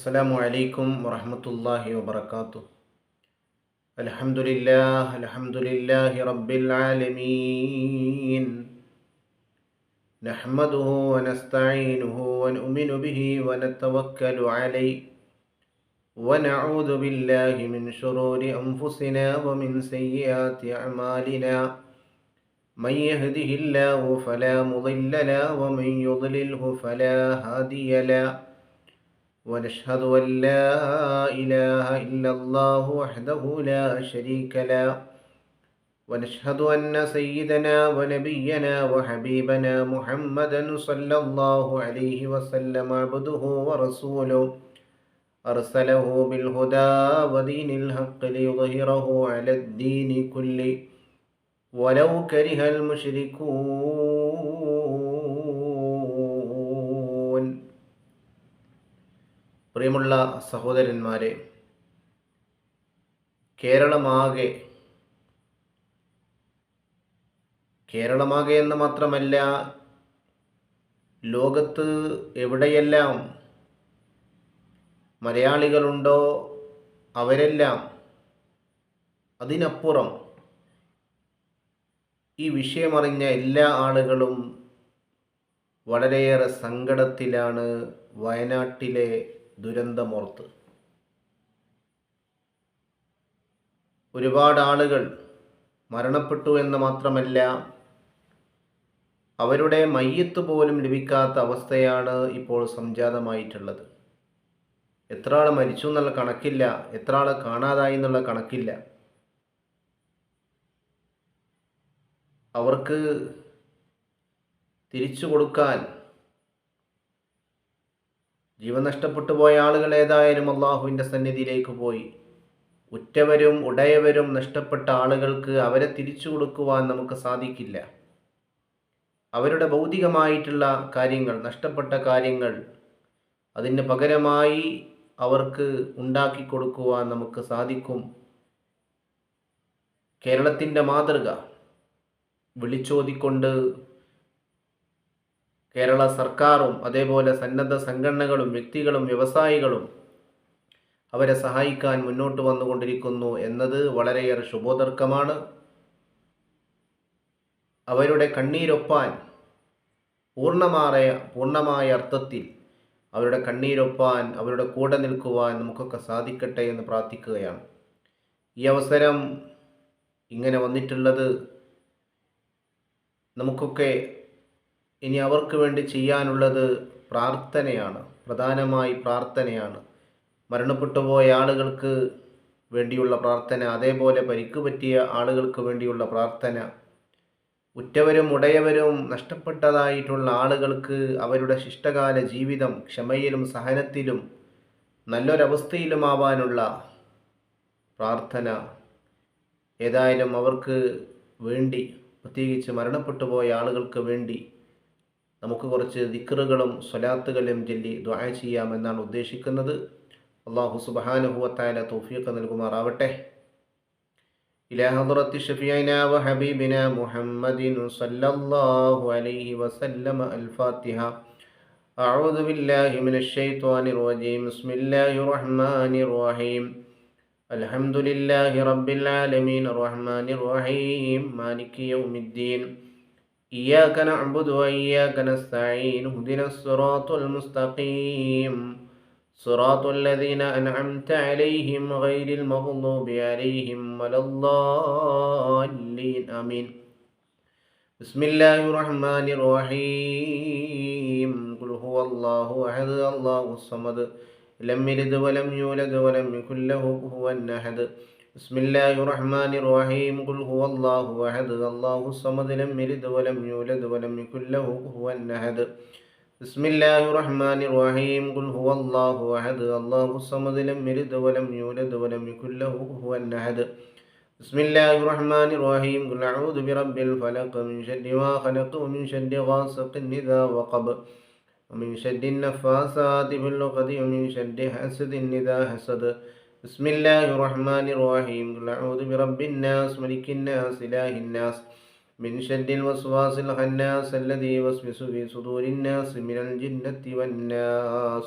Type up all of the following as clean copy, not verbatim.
السلام عليكم ورحمة الله وبركاته. الحمد لله رب العالمين. نحمده ونستعينه ونؤمن به ونتوكل عليه ونعوذ بالله من شرور أنفسنا ومن سيئات أعمالنا. من يهده الله فلا مضل له ومن يضلله فلا هادي له. ونشهد أن لا إله إلا الله وحده لا شريك له. ونشهد أن سيدنا ونبينا وحبيبنا محمدا صلى الله عليه وسلم عبده ورسوله أرسله بالهدى ودين الحق ليظهره على الدين كله ولو كره المشركون. പ്രിയമുള്ള സഹോദരന്മാരെ, കേരളമാകെ എന്ന് മാത്രമല്ല, ലോകത്ത് എവിടെയെല്ലാം മലയാളികളുണ്ടോ അവരെല്ലാം, അതിനപ്പുറം ഈ വിഷയമറിഞ്ഞ എല്ലാ ആളുകളും വളരെയേറെ സങ്കടത്തിലാണ്. വയനാട്ടിലെ ദുരന്തമോർത്ത് ഒരുപാട് ആളുകൾ മരണപ്പെട്ടു എന്ന് മാത്രമല്ല, അവരുടെ മയ്യത്ത് പോലും ലഭിക്കാത്ത അവസ്ഥയാണ് ഇപ്പോൾ സംജാതമായിട്ടുള്ളത്. എത്ര ആൾ മരിച്ചു എന്നുള്ള കണക്കില്ല, എത്ര ആൾ കാണാതായി എന്നുള്ള കണക്കില്ല. അവർക്ക് തിരിച്ചു കൊടുക്കാൻ ജീവൻ നഷ്ടപ്പെട്ടു പോയ ആളുകൾ ഏതായാലും അള്ളാഹുവിൻ്റെ സന്നിധിയിലേക്ക് പോയി. ഉറ്റവരും ഉടയവരും നഷ്ടപ്പെട്ട ആളുകൾക്ക് അവരെ തിരിച്ചു കൊടുക്കുവാൻ നമുക്ക് സാധിക്കില്ല. അവരുടെ ഭൗതികമായിട്ടുള്ള കാര്യങ്ങൾ, നഷ്ടപ്പെട്ട കാര്യങ്ങൾ, അതിന് പകരമായി അവർക്ക് ഉണ്ടാക്കി കൊടുക്കുവാൻ നമുക്ക് സാധിക്കും. കേരളത്തിൻ്റെ മാതൃക വിളിച്ചോതിക്കൊണ്ട് കേരള സർക്കാരും അതേപോലെ സന്നദ്ധ സംഘടനകളും വ്യക്തികളും വ്യവസായികളും അവരെ സഹായിക്കാൻ മുന്നോട്ട് വന്നുകൊണ്ടിരിക്കുന്നു എന്നത് വളരെയേറെ ശുഭോദർക്കമാണ്. അവരുടെ കണ്ണീരൊപ്പാൻ പൂർണ്ണമായ അർത്ഥത്തിൽ അവരുടെ കണ്ണീരൊപ്പാൻ, അവരുടെ കൂടെ നിൽക്കുവാൻ നമുക്കൊക്കെ സാധിക്കട്ടെ എന്ന് പ്രാർത്ഥിക്കുകയാണ്. ഈ അവസരം ഇങ്ങനെ വന്നിട്ടുള്ളത് നമുക്കൊക്കെ ഇനി അവർക്ക് വേണ്ടി ചെയ്യാനുള്ളത് പ്രാർത്ഥനയാണ്, പ്രധാനമായി പ്രാർത്ഥനയാണ്. മരണപ്പെട്ടു പോയ ആളുകൾക്ക് വേണ്ടിയുള്ള പ്രാർത്ഥന, അതേപോലെ പരിക്ക് പറ്റിയ ആളുകൾക്ക് വേണ്ടിയുള്ള പ്രാർത്ഥന, ഉറ്റവരും ഉടയവരും നഷ്ടപ്പെട്ടതായിട്ടുള്ള ആളുകൾക്ക് അവരുടെ ശിഷ്ടകാല ജീവിതം ക്ഷമയിലും സഹനത്തിലും നല്ലൊരവസ്ഥയിലുമാവാനുള്ള പ്രാർത്ഥന. ഏതായാലും അവർക്ക് വേണ്ടി, പ്രത്യേകിച്ച് മരണപ്പെട്ടു പോയ ആളുകൾക്ക് വേണ്ടി നമുക്ക് കുറച്ച് ദിക്റുകളും സ്വലാത്തുകളും ചൊല്ലി ദുആ ചെയ്യാമെന്നാണ് ഉദ്ദേശിക്കുന്നത്. അല്ലാഹു സുബ്ഹാനഹു വ തആല തൗഫീഖ് നൽകുമാറാവട്ടെ. ഇലാ ഹദ്റത്തി ഷഫീഇനാ വ ഹബീബിനാ മുഹമ്മദിൻ സ്വല്ലല്ലാഹു അലൈഹി വസല്ലം. അൽ-ഫാത്തിഹ. അഊദു ബില്ലാഹി മിനശ് ശൈത്വാനിർ റജീം. ബിസ്മില്ലാഹിർ റഹ്മാനിർ റഹീം. അൽഹംദുലില്ലാഹി റബ്ബിൽ ആലമീൻ അർറഹ്മാനിർ റഹീം മാലികി യൗമിദ്ദീൻ. إياك نعبد وإياك نستعين اهدنا الصراط المستقيم صراط الذين أنعمت عليهم غير المغضوب عليهم ولا الضالين آمين. بسم الله الرحمن الرحيم. قل هو الله أحد الله الصمد لم يلد ولم يولد ولم يكن له كفوا أحد. بسم الله الرحمن الرحيم. قل هو الله أحد الله الصمد لم يلد ولم يولد ولم يكن له كفوا أحد. بسم الله الرحمن الرحيم. قل هو الله أحد الله الصمد لم يلد ولم يولد ولم يكن له كفوا أحد. بسم الله الرحمن الرحيم. قل أعوذ برب الفلق من شر ما خلق ومن شر غاسق إذا وقب ومن شر النفاثات في العقد ومن شر حاسد إذا حسد. بسم الله الرحمن الرحيم. قل أعوذ برب الناس ملك الناس إله الناس من شر الوسواس الخناس الذي يوسوس في صدور الناس من الجنة والناس.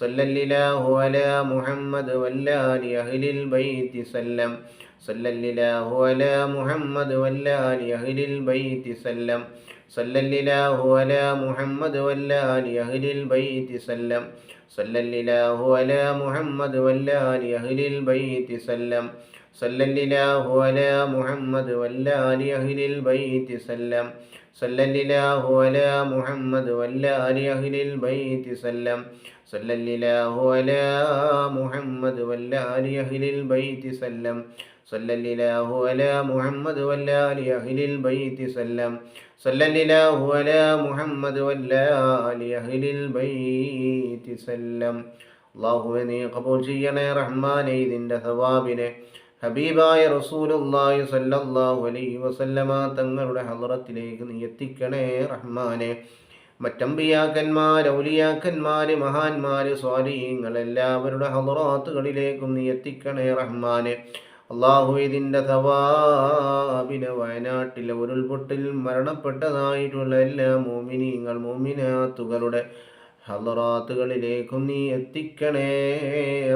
صلى الله على محمد والآل أهل البيت سلم صلى الله على محمد والآل أهل البيت سلم صلى الله على محمد والآل أهل البيت سلم صلى الله على محمد والآل أهل البيت سلم صلى الله على محمد والآل أهل البيت سلم صلى الله على محمد والآل أهل البيت سلم صلى الله على محمد والآل أهل البيت سلم صلى الله على محمد والآل أهل البيت سلم صلى الله على محمد والآل أهل البيت سلم അല്ലാഹുവേ നീ ഖബൂൽ ചെയ്യണേ റഹ്മാനേ ഇതിൻ്റെ സവാബിനെ. ഹബീബായ റസൂലുള്ളാഹി സ്വല്ലല്ലാഹു അലൈഹി വസല്ലമ തങ്ങളുടെ ഹളറത്തിലേക്ക് നീ എത്തിക്കണേ റഹ്മാനെ. മറ്റമ്പിയാക്കന്മാർ, ഔലിയാക്കന്മാർ, മഹാന്മാർ, സ്വാലിഹീങ്ങൾ എല്ലാവരുടെ ഹളറാത്തുകളിലേക്കും നീ എത്തിക്കണേ റഹ്മാനെ. അല്ലാഹു ഇതിൻ്റെ സവാബിനെ വയനാട്ടിലെ ഉരുൾപൊട്ടൽ മരണപ്പെട്ടതായിട്ടുള്ള എല്ലാ മോമിനീങ്ങൾ മോമിനാത്തുകളുടെ ഹളറാത്തുകളിലേക്കും നീ എത്തിക്കണേ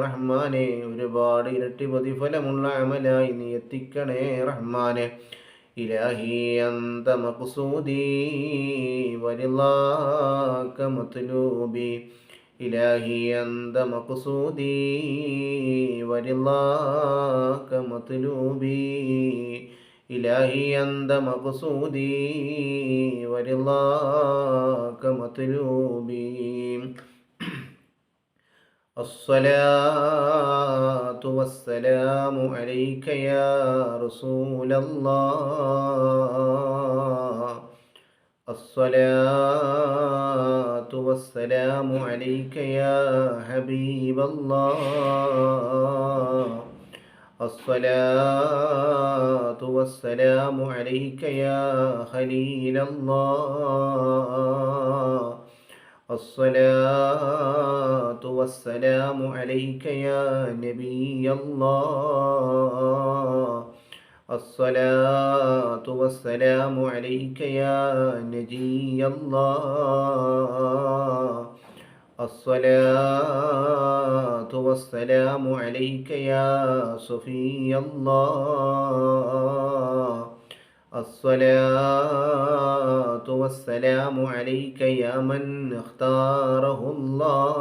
റഹ്മാനെ. ഒരുപാട് ഇരട്ടി പ്രതിഫലമുള്ള അമലായി നീ എത്തിക്കണേ റഹ്മാനെ. ഇലാഹി അന്ത മഖ്സൂദി വരിളാക മത്ലൂബി ഇലാഹി അന്ത മഖ്സൂദി വരിളാക മത്ലൂബി ഇലാഹി അന്ത മഖ്സൂദി വരിളാക മത്ലൂബി. الصلاة والسلام عليك يا رسول الله الصلاة والسلام عليك يا حبيب الله الصلاة والسلام عليك يا خليل الله الصلاة والسلام عليك يا نبي الله الصلاة والسلام عليك يا نجي الله الصلاة والسلام عليك يا صفي الله الصلاة والسلام عليك يا من اختاره الله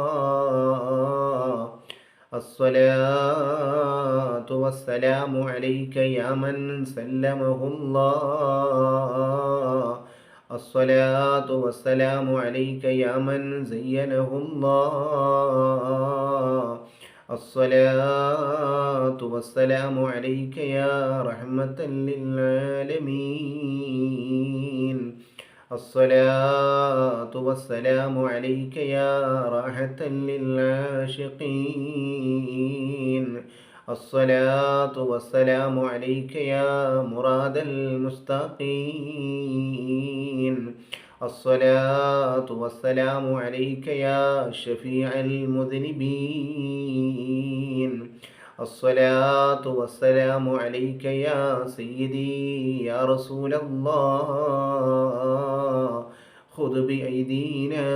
الصلاة والسلام عليك يا من سلمه الله الصلاة والسلام عليك يا من زينه الله الصلاة والسلام عليك يا رحمة للعالمين الصلاة والسلام عليك يا راحة للعاشقين الصلاة والسلام عليك يا مراد المستقيم الصلاة والسلام عليك يا شفيع المذنبين الصلاة والسلام عليك يا سيدي يا رسول الله خذ بأيدينا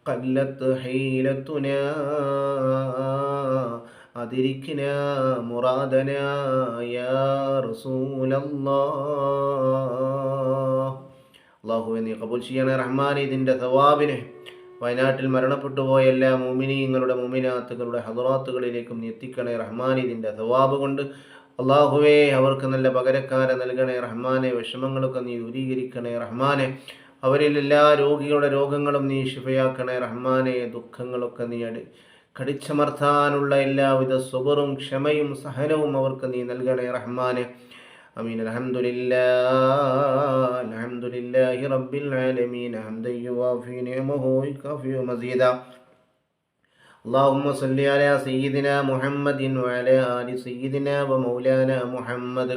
قلت حيلتنا أدركنا مرادنا يا رسول الله അല്ലാഹുവേ നീ ഖബൂൽ ചെയ്യണേ റഹ്മാനെ ഇതിൻ്റെ സവാബിനെ. വയനാട്ടിൽ മരണപ്പെട്ടു പോയ എല്ലാ മുഅ്മിനീങ്ങളുടെ മുഅ്മിനാത്തുകളുടെ ഹളറാത്തുകളിലേക്കും നീ എത്തിക്കണേ റഹ്മാനെ ഇതിൻ്റെ സവാബ് കൊണ്ട്. അല്ലാഹുവേ അവർക്ക് നല്ല പകരക്കാരെ നൽകണേ റഹ്മാനെ. വിഷമങ്ങളൊക്കെ നീ ദൂരീകരിക്കണേ റഹ്മാനെ. അവരിൽ എല്ലാ രോഗികളുടെ രോഗങ്ങളും നീ ശിഫയാക്കണേ റഹ്മാനെ. ദുഃഖങ്ങളൊക്കെ നീ കടിച്ചമർത്താനുള്ള എല്ലാവിധ സ്വബറും ക്ഷമയും സഹനവും അവർക്ക് നീ നൽകണേ റഹ്മാനെ. അമീൻ. അൽഹംദുലില്ലാഹി റബ്ബിൽ ആലമീൻ ഹംദൻ യുവാഫി നിഅമഹു വയുകാഫി മസീദാ. اللهم صل على سيدنا محمد وعلى آل سيدنا ومولانا محمد.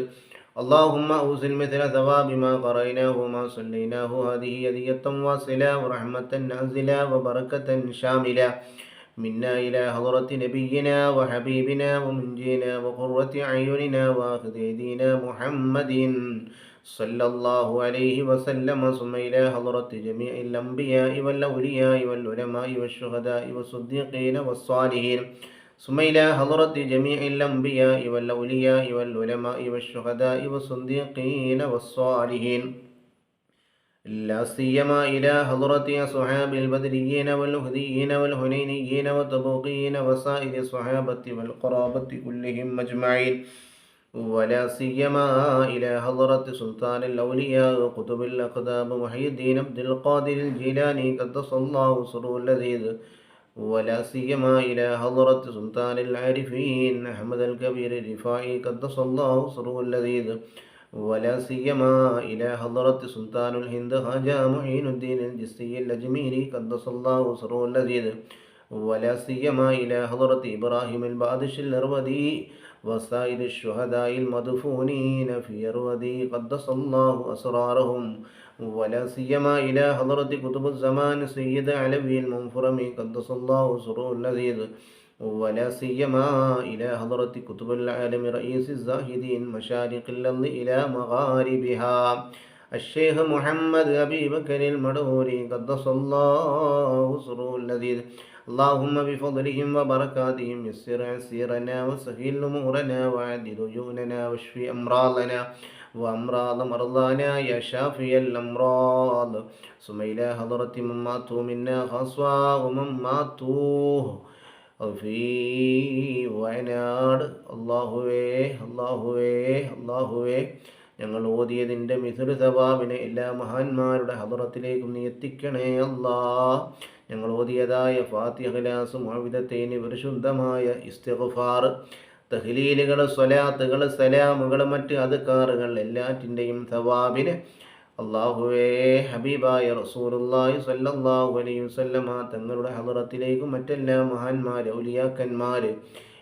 اللهم أوصل مثل ثواب ما قرأناه وما صليناه هذه هدية واصلة ورحمة نازلة وبركة شاملة منا إلى حضرة نبينا وحبيبنا ومنجينا وقرة أعيننا وآخذ أيدينا محمد صلى الله عليه وسلم. ثم إلى حضرة جميع الأنبياء والأولياء والعلماء والشهداء والصديقين والصالحين. ثم إلى حضرة جميع الأنبياء والأولياء والعلماء والشهداء والصديقين والصالحين، لا سيما إلى حضرة أصحاب البدريين والأهديين والهنينيين والتبوقيين وسائر الصحابة والقرابة كلهم أجمعين، ولا سيما إلى حضرة سلطان الأولياء وقطب الأقطاب محي الدين عبد القادر الجيلاني قدس الله سره اللذيذ، ولا سيما إلى حضرة سلطان العارفين أحمد الكبير الرفاعي قدس الله سره اللذيذ، ولا سيما إلى حضرة سلطان الهند خواجة معين الدين الجسي الأجميري قدس الله سره اللذيذ، ولا سيما إلى حضرة إبراهيم البادش الأرودي وسائر الشهداء المدفونين في أرودي قدس الله أسرارهم، ولا سيما إلى حضرة كتب الزمان سيد علوي المنفرمي قدس الله سره اللذيذ، ولا سيما إلى حضرة كتب العالم رئيس الزاهدين مشارق الأرض إلى مغاربها الشيخ محمد أبي بكر المدوري قدس الله سره اللذيذ. اللهم بفضلهم وبركاتهم يسر عسيرنا وسهل أمورنا وعدل ديوننا واشف أمراضنا وأمراض مرضانا يا شافي الأمراض. ثم إلى حضرة من ماتوا منا خاصة ومن ماتوا في വയനാട് അല്ലാഹുവേ ഞങ്ങൾ ഓതിയതിൻ്റെ മിഥുല സവാബിനെ എല്ലാ മഹാന്മാരുടെ ഹദറത്തിലേക്കും നീ എത്തിക്കണേ അല്ലാ. ഞങ്ങൾ ഓതിയതായ ഫാത്തിഹ, ഇഖ്ലാസ്, മുഅവ്വിദത്തൈനി, പരിശുദ്ധമായ ഇസ്തിഗ്ഫാർ, തഹ്ലീലുകൾ, സ്വലാത്തുകൾ, സലാമുകൾ, മറ്റ് അദ്കാറുകൾ എല്ലാറ്റിൻ്റെയും സവാബിനെ അല്ലാഹുവേ ഹബീബായ റസൂലുള്ളാഹി സ്വല്ലല്ലാഹു അലൈഹി വസല്ലമ തങ്ങളുടെ ഹദറത്തിലേക്കും മറ്റെല്ലാ മഹാന്മാർ ഔലിയാക്കന്മാർ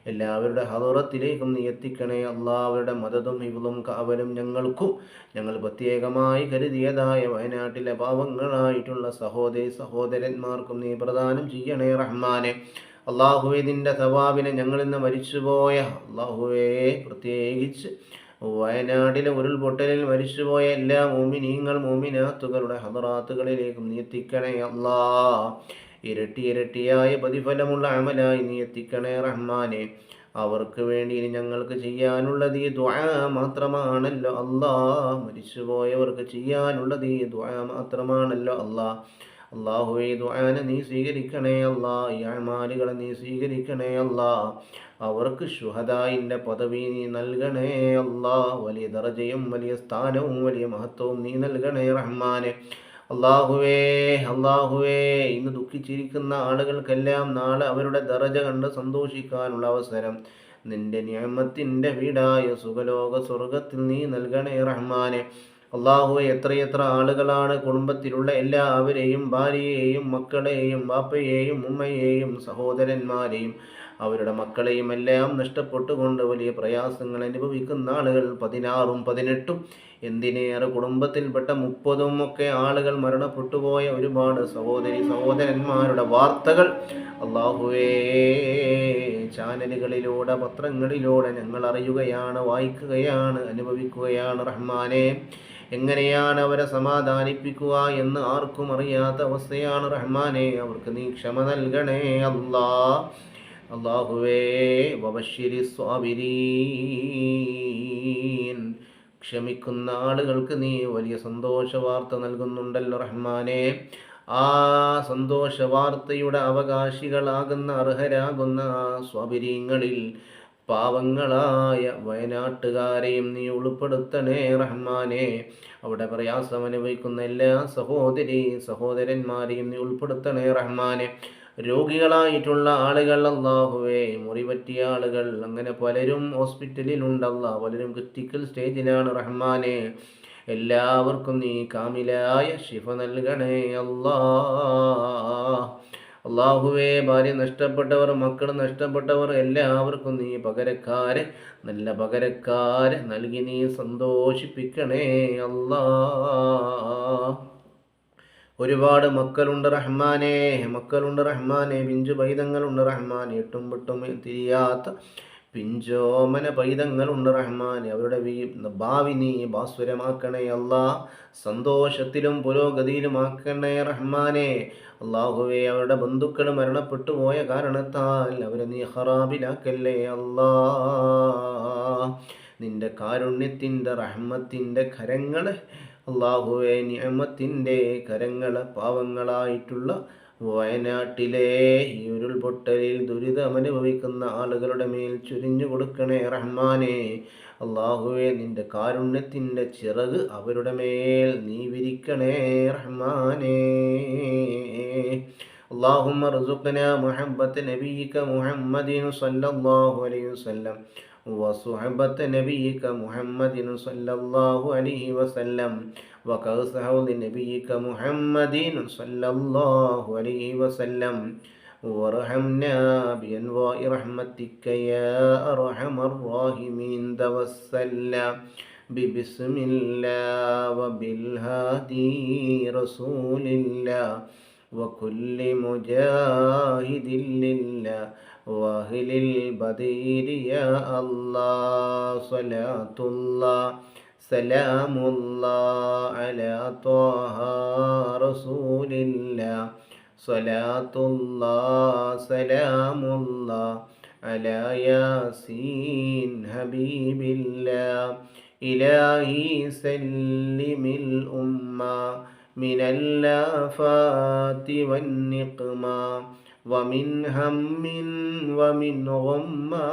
എല്ലാവരുടെ ഹദറത്തിലേക്കും നീ എത്തിക്കണേ അല്ലാ. അവരുടെ മദതും ഹിഫ്ളും കാവലും ഞങ്ങൾക്കും ഞങ്ങൾ പ്രത്യേകമായി കരുതിയതായ വയനാട്ടിലെ പാവങ്ങളായിട്ടുള്ള സഹോദരന്മാർക്കും നീ പ്രദാനം ചെയ്യണേ റഹ്മാനെ. അല്ലാഹുവേ നിൻ്റെ സവാബിനെ ഞങ്ങളിന്ന് മരിച്ചുപോയ അല്ലാഹുവേ പ്രത്യേകിച്ച് വയനാട്ടിലെ ഉരുൾപൊട്ടലിൽ മരിച്ചുപോയ എല്ലാ മോമിനീങ്ങൾ മോമിനാത്തുകളുടെ ഹദറാത്തുകളിലേക്കും നീ എത്തിക്കണേ അല്ലാ. ഇരട്ടിയായ പ്രതിഫലമുള്ള അമലായി നീ എത്തിക്കണേ റഹ്മാനെ. അവർക്ക് വേണ്ടി ഞങ്ങൾക്ക് ചെയ്യാനുള്ളത് ഈ ദുആ മാത്രമാണല്ലോ അല്ലാ. മരിച്ചുപോയവർക്ക് ചെയ്യാനുള്ളത് ഈ ദുആ മാത്രമാണല്ലോ അല്ലാ. അല്ലാഹുവേ ദുആനെ നീ സ്വീകരിക്കണേ അല്ലാ. ഈ അമാലുകളെ നീ സ്വീകരിക്കണേ അല്ലാ. അവർക്ക് ശുഹദായിൻ്റെ പദവി നീ നൽകണേ അല്ലാ. വലിയ ദർജയും വലിയ സ്ഥാനവും വലിയ മഹത്വവും നീ നൽകണേ റഹ്മാനെ. അല്ലാഹുവേ ഇന്ന് ദുഃഖിച്ചിരിക്കുന്ന ആളുകൾക്കെല്ലാം നാളെ അവരുടെ ദർജ കണ്ട് സന്തോഷിക്കാനുള്ള അവസരം നിന്റെ നിഅമത്തിൻ്റെ വീടായ സുഖലോക സ്വർഗത്തിൽ നീ നൽകണേ റഹ്മാനെ. അല്ലാഹുവേ എത്രയെത്ര ആളുകളാണ് കുടുംബത്തിലുള്ള എല്ലാവരെയും, ഭാര്യയെയും മക്കളെയും ബാപ്പയെയും ഉമ്മയെയും സഹോദരന്മാരെയും അവരുടെ മക്കളെയും എല്ലാം നഷ്ടപ്പെട്ടുകൊണ്ട് വലിയ പ്രയാസങ്ങൾ അനുഭവിക്കുന്ന ആളുകൾ 16ഉം 18ഉം എന്തിനേറെ കുടുംബത്തിൽപ്പെട്ട 30ഉം ഒക്കെ ആളുകൾ മരണപ്പെട്ടുപോയ ഒരുപാട് സഹോദരന്മാരുടെ വാർത്തകൾ അല്ലാഹുവേ ചാനലുകളിലൂടെ പത്രങ്ങളിലൂടെ ഞങ്ങൾ അറിയുകയാണ്, വായിക്കുകയാണ്, അനുഭവിക്കുകയാണ് റഹ്മാനെ. എങ്ങനെയാണ് അവരെ സമാധാനിപ്പിക്കുക എന്ന് ആർക്കും അറിയാത്ത അവസ്ഥയാണ് റഹ്മാനെ. അവർക്ക് നീ ക്ഷമ നൽകണേ അല്ലാ. അല്ലാഹുവേ വബശ്ശിരി സ്വാബിരീൻ, ക്ഷമിക്കുന്ന ആളുകൾക്ക് നീ വലിയ സന്തോഷ വാർത്ത നൽകുന്നുണ്ടല്ലോ റഹ്മാനെ. ആ സന്തോഷ വാർത്തയുടെ അവകാശികളാകുന്ന അർഹരാകുന്ന ആ സ്വാബിരീങ്ങളിൽ പാവങ്ങളായ വയനാട്ടുകാരെയും നീ റഹ്മാനെ. അവിടെ പ്രയാസം അനുഭവിക്കുന്ന എല്ലാ സഹോദരന്മാരെയും നീ ഉൾപ്പെടുത്തണേ റഹ്മാനെ. രോഗികളായിട്ടുള്ള ആളുകൾ അല്ലാഹുവേ, മുറിപറ്റിയ ആളുകൾ, അങ്ങനെ പലരും ഹോസ്പിറ്റലിലുണ്ടല്ല, പലരും ക്രിട്ടിക്കൽ സ്റ്റേജിലാണ് റഹ്മാനെ. എല്ലാവർക്കും നീ കാമിലായ ശിഫ നൽകണേ അല്ലാഹുവേ. ഭാര്യ നഷ്ടപ്പെട്ടവർ, മക്കൾ നഷ്ടപ്പെട്ടവർ എല്ലാവർക്കും നീ നല്ല പകരക്കാരെ നൽകി നീ സന്തോഷിപ്പിക്കണേ അല്ലാ. ഒരുപാട് മക്കളുണ്ട് റഹ്മാനെ, പിഞ്ചു പൈതങ്ങളുണ്ട് റഹ്മാനെ. എട്ടും പെട്ടും തിരിയാത്ത പിഞ്ചോമന പൈതങ്ങളുണ്ട് റഹ്മാനെ, അവരുടെ ഭാവി നീ ഭാസ്വരമാക്കണേ അല്ലാ, സന്തോഷത്തിലും പുരോഗതിയിലുമാക്കണേ റഹ്മാനെ. അള്ളാഹുവേ, അവരുടെ ബന്ധുക്കൾ മരണപ്പെട്ടു പോയ കാരണത്താൽ അവരെ നീ ഹറാബിലാക്കല്ലേ അല്ലാ. നിന്റെ കാരുണ്യത്തിൻ്റെ റഹ്മത്തിൻ്റെ കരങ്ങൾ അള്ളാഹുവേ, നിഅമത്തിൻ്റെ കരങ്ങൾ പാവങ്ങളായിട്ടുള്ള വയനാട്ടിലെ ഈ ഉരുൾപൊട്ടലിൽ ദുരിതമനുഭവിക്കുന്ന ആളുകളുടെ മേൽ ചുരിഞ്ഞു കൊടുക്കണേ റഹ്മാനെ. അള്ളാഹുവേ, നിന്റെ കാരുണ്യത്തിൻ്റെ ചിറക് അവരുടെ മേൽ നീ വിരിക്കണേ റഹ്മാനെ. اللهم ارزقنا محبة نبيك محمد صلى الله عليه وسلم وصحبة نبيك محمد صلى الله عليه وسلم وكأس حوض نبيك محمد صلى الله عليه وسلم وارحمنا بأنواع رحمتك يا أرحم الراحمين. توسلنا ببسم الله وبالهادي رسول الله وكل مجاهد لله واهل البدير يا الله. صلاة الله سلام الله على طه رسول الله. صلاة الله سلام الله على ياسين حبيب الله. إلهي سلم الأمة من الآفات والنقمة ومن هم ومن غمّة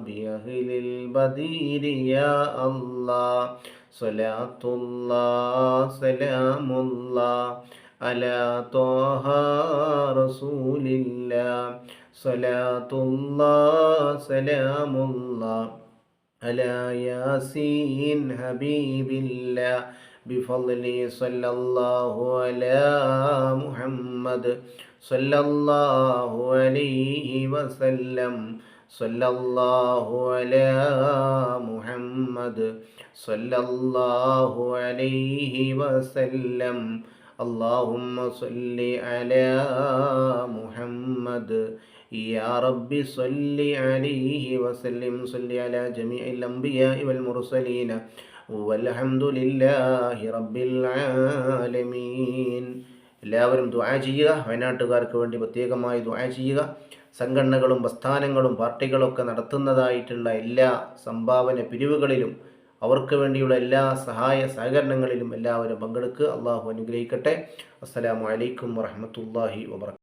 بأهل البدير يا الله. صلاة الله سلام الله على طه رسول الله. صلاة الله سلام الله على ياسين حبيب الله. بفضل صلى الله على محمد صلى الله عليه وسلم. صلى الله على محمد صلى الله عليه وسلم. اللهم صل على محمد يا رب صل عليه وسلم. صل على جميع الأنبياء والمرسلين والحمد لله رب العالمين. എല്ലാവരും ദുആ ചെയ്യുക. വയനാട്ടുകാർക്ക് വേണ്ടി പ്രത്യേകമായി ദുആ ചെയ്യുക. സംഘടനകളും പ്രസ്ഥാനങ്ങളും പാർട്ടികളൊക്കെ നടത്തുന്നതായിട്ടുള്ള എല്ലാ സംഭാവന പിരിവുകളിലും അവർക്ക് വേണ്ടിയുള്ള എല്ലാ സഹായ സഹകരണങ്ങളിലും എല്ലാവരും പങ്കെടുക്കുക. അള്ളാഹു അനുഗ്രഹിക്കട്ടെ. അസ്സലാമു അലൈക്കും വറഹ്മത്തുള്ളാഹി വബറകാതുഹു.